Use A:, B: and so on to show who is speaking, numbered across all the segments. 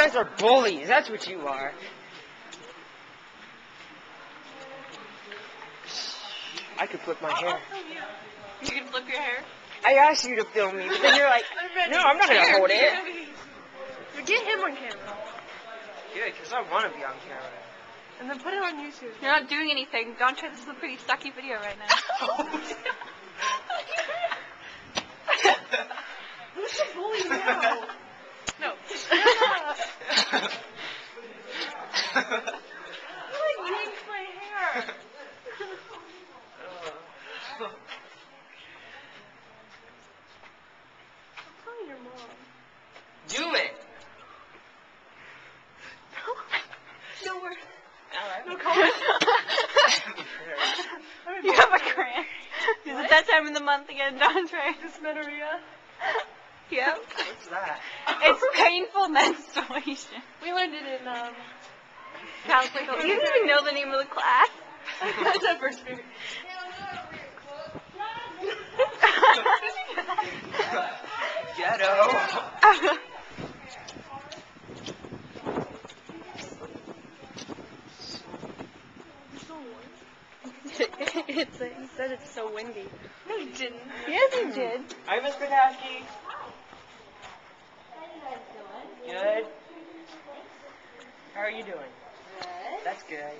A: guys are bullies. That's what you are. I could flip my hair.
B: You can flip your hair?
A: I asked you to film me, but then you're like, no, I'm not going to hold it.
B: Get him on camera.
A: Good, because I want to be on camera.
B: And then put it on YouTube. You're not doing anything. Don't try. This is a pretty sucky video right now. Who's the bully now? No. You like yanked my hair. I'll tell your mom.
A: Do it.
B: No, we're...
A: No
B: comment. You have a cramp. Is it that time of the month again, Dontre? Dysmenorrhea. Yep.
A: What's that?
B: It's painful menstruation. We learned it in counseling. You didn't even know the name of the class. That's our first period.
A: Ghetto.
B: He said it's so windy. No, he didn't. Yes, he did.
A: Hi, Miss Kratowski. Good. How are you doing? Good. That's good.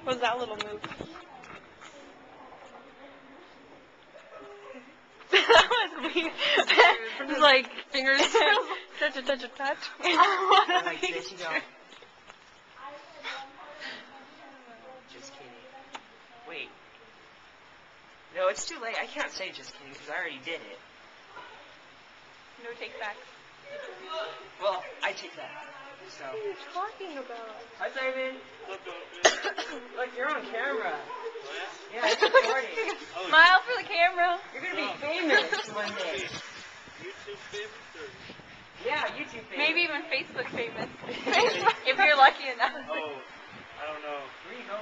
B: What was that little move? That was weird. It was like fingers touch.
A: Like this, you go. Just kidding. Wait. No, it's too late. I can't say just kidding because I already did it.
B: No take backs.
A: Well, I take that. So.
B: What are you talking about?
A: Hi, Simon. Look, you're on camera. Yeah, it's recording.
B: Smile for the camera.
A: You're gonna be famous one day.
C: YouTube famous or?
A: Yeah, YouTube famous.
B: Maybe even Facebook famous. If you're lucky enough.
C: Oh, I don't know.
A: Where are you going?